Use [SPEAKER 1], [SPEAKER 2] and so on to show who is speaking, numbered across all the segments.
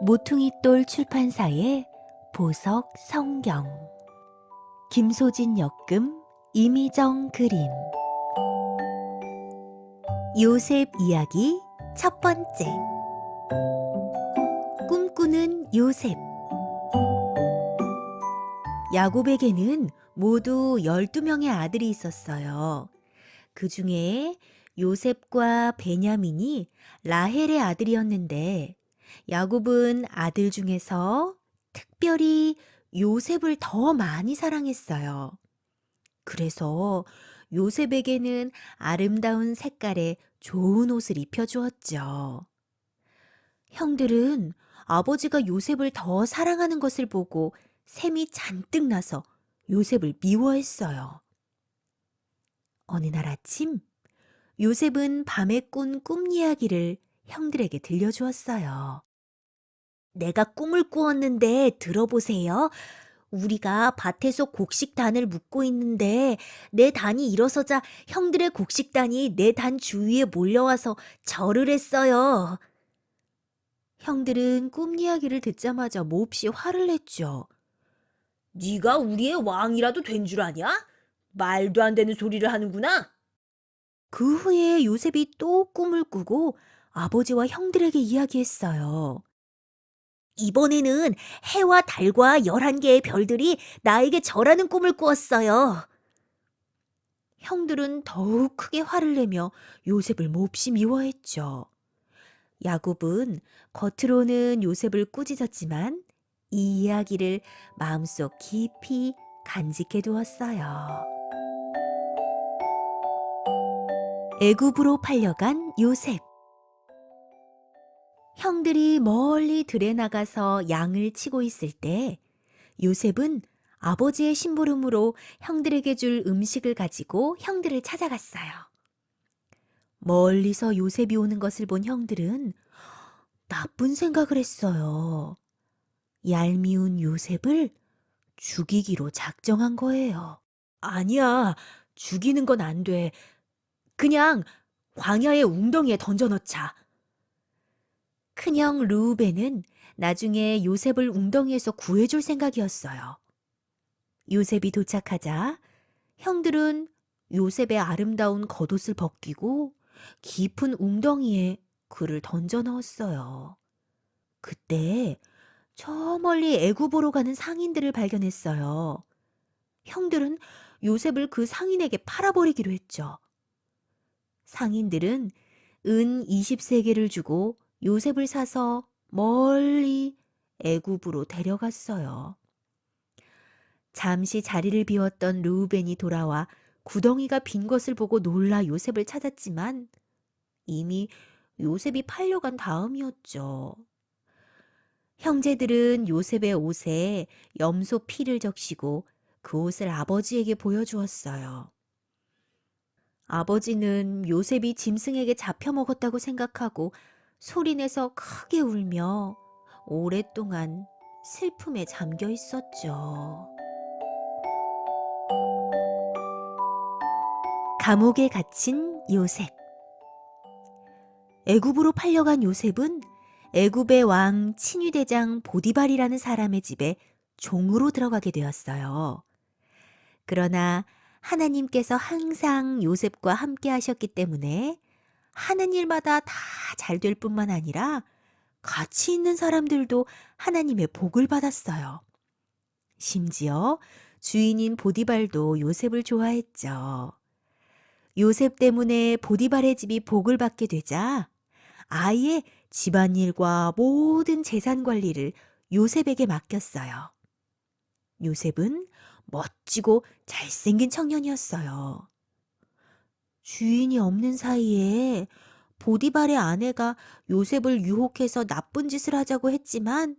[SPEAKER 1] 모퉁이돌 출판사의 보석 성경, 김소진 역금, 이미정 그림. 요셉 이야기 첫 번째. 꿈꾸는 요셉. 야곱에게는 모두 12명의 아들이 있었어요. 그 중에 요셉과 베냐민이 라헬의 아들이었는데, 야곱은 아들 중에서 특별히 요셉을 더 많이 사랑했어요. 그래서 요셉에게는 아름다운 색깔의 좋은 옷을 입혀주었죠. 형들은 아버지가 요셉을 더 사랑하는 것을 보고 샘이 잔뜩 나서 요셉을 미워했어요. 어느 날 아침, 요셉은 밤에 꾼 꿈 이야기를 형들에게 들려주었어요. 내가 꿈을 꾸었는데 들어보세요. 우리가 밭에서 곡식단을 묶고 있는데 내 단이 일어서자 형들의 곡식단이 내 단 주위에 몰려와서 절을 했어요. 형들은 꿈 이야기를 듣자마자 몹시 화를 냈죠. 네가 우리의 왕이라도 된 줄 아냐? 말도 안 되는 소리를 하는구나. 그 후에 요셉이 또 꿈을 꾸고 아버지와 형들에게 이야기했어요. 이번에는 해와 달과 11개의 별들이 나에게 절하는 꿈을 꾸었어요. 형들은 더욱 크게 화를 내며 요셉을 몹시 미워했죠. 야곱은 겉으로는 요셉을 꾸짖었지만 이 이야기를 마음속 깊이 간직해 두었어요. 애굽으로 팔려간 요셉. 형들이 멀리 들에 나가서 양을 치고 있을 때 요셉은 아버지의 심부름으로 형들에게 줄 음식을 가지고 형들을 찾아갔어요. 멀리서 요셉이 오는 것을 본 형들은 나쁜 생각을 했어요. 얄미운 요셉을 죽이기로 작정한 거예요. 아니야, 죽이는 건 안 돼. 그냥 광야의 웅덩이에 던져넣자. 큰형 르우벤은 나중에 요셉을 웅덩이에서 구해줄 생각이었어요. 요셉이 도착하자 형들은 요셉의 아름다운 겉옷을 벗기고 깊은 웅덩이에 그를 던져 넣었어요. 그때 저 멀리 애굽으로 가는 상인들을 발견했어요. 형들은 요셉을 그 상인에게 팔아버리기로 했죠. 상인들은 은 20세겔을 주고 요셉을 사서 멀리 애굽으로 데려갔어요. 잠시 자리를 비웠던 르우벤이 돌아와 구덩이가 빈 것을 보고 놀라 요셉을 찾았지만 이미 요셉이 팔려간 다음이었죠. 형제들은 요셉의 옷에 염소 피를 적시고 그 옷을 아버지에게 보여주었어요. 아버지는 요셉이 짐승에게 잡혀먹었다고 생각하고 소리내서 크게 울며 오랫동안 슬픔에 잠겨 있었죠. 감옥에 갇힌 요셉. 애굽으로 팔려간 요셉은 애굽의 왕 친위대장 보디발이라는 사람의 집에 종으로 들어가게 되었어요. 그러나 하나님께서 항상 요셉과 함께 하셨기 때문에 하는 일마다 다 잘 될 뿐만 아니라 같이 있는 사람들도 하나님의 복을 받았어요. 심지어 주인인 보디발도 요셉을 좋아했죠. 요셉 때문에 보디발의 집이 복을 받게 되자 아예 집안일과 모든 재산 관리를 요셉에게 맡겼어요. 요셉은 멋지고 잘생긴 청년이었어요. 주인이 없는 사이에 보디발의 아내가 요셉을 유혹해서 나쁜 짓을 하자고 했지만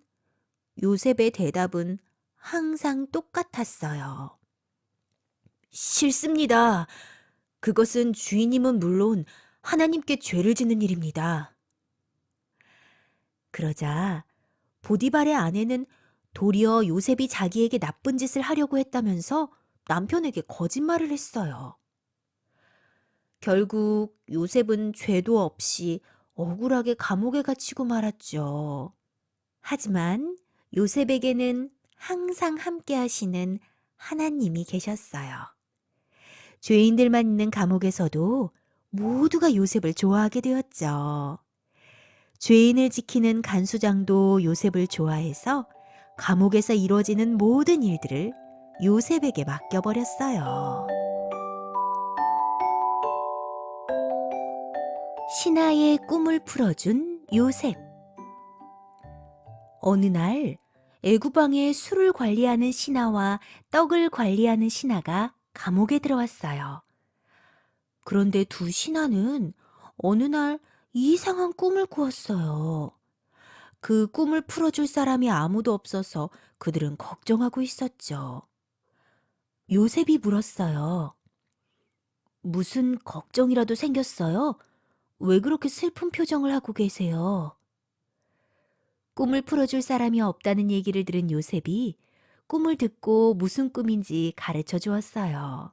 [SPEAKER 1] 요셉의 대답은 항상 똑같았어요. 싫습니다. 그것은 주인님은 물론 하나님께 죄를 짓는 일입니다. 그러자 보디발의 아내는 도리어 요셉이 자기에게 나쁜 짓을 하려고 했다면서 남편에게 거짓말을 했어요. 결국 요셉은 죄도 없이 억울하게 감옥에 갇히고 말았죠. 하지만 요셉에게는 항상 함께 하시는 하나님이 계셨어요. 죄인들만 있는 감옥에서도 모두가 요셉을 좋아하게 되었죠. 죄인을 지키는 간수장도 요셉을 좋아해서 감옥에서 이루어지는 모든 일들을 요셉에게 맡겨버렸어요. 신하의 꿈을 풀어준 요셉. 어느 날 애구방에 술을 관리하는 신하와 떡을 관리하는 신하가 감옥에 들어왔어요. 그런데 두 신하는 어느 날 이상한 꿈을 꾸었어요. 그 꿈을 풀어줄 사람이 아무도 없어서 그들은 걱정하고 있었죠. 요셉이 물었어요. 무슨 걱정이라도 생겼어요? 왜 그렇게 슬픈 표정을 하고 계세요? 꿈을 풀어줄 사람이 없다는 얘기를 들은 요셉이 꿈을 듣고 무슨 꿈인지 가르쳐 주었어요.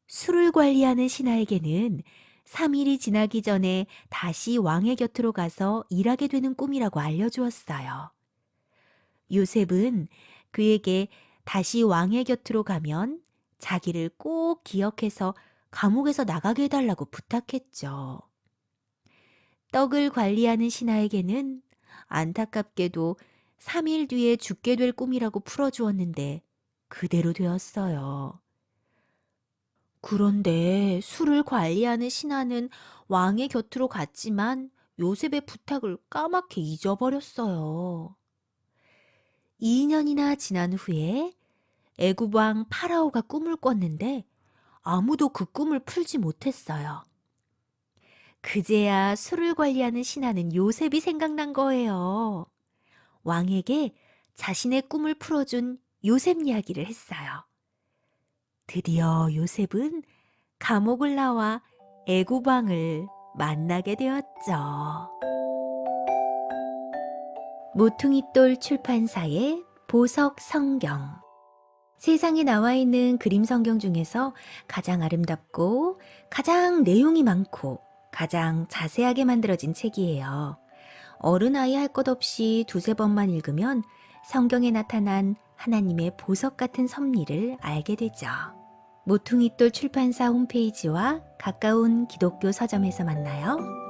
[SPEAKER 1] 술을 관리하는 신하에게는 3일이 지나기 전에 다시 왕의 곁으로 가서 일하게 되는 꿈이라고 알려주었어요. 요셉은 그에게 다시 왕의 곁으로 가면 자기를 꼭 기억해서 감옥에서 나가게 해달라고 부탁했죠. 떡을 관리하는 신하에게는 안타깝게도 3일 뒤에 죽게 될 꿈이라고 풀어주었는데 그대로 되었어요. 그런데 술을 관리하는 신하는 왕의 곁으로 갔지만 요셉의 부탁을 까맣게 잊어버렸어요. 2년이나 지난 후에 애굽 왕 파라오가 꿈을 꿨는데 아무도 그 꿈을 풀지 못했어요. 그제야 술을 관리하는 신하는 요셉이 생각난 거예요. 왕에게 자신의 꿈을 풀어준 요셉 이야기를 했어요. 드디어 요셉은 감옥을 나와 애굽 왕을 만나게 되었죠. 모퉁이돌 출판사의 보석 성경. 세상에 나와 있는 그림 성경 중에서 가장 아름답고 가장 내용이 많고 가장 자세하게 만들어진 책이에요. 어른아이 할 것 없이 두세 번만 읽으면 성경에 나타난 하나님의 보석 같은 섭리를 알게 되죠. 모퉁이돌 출판사 홈페이지와 가까운 기독교 서점에서 만나요.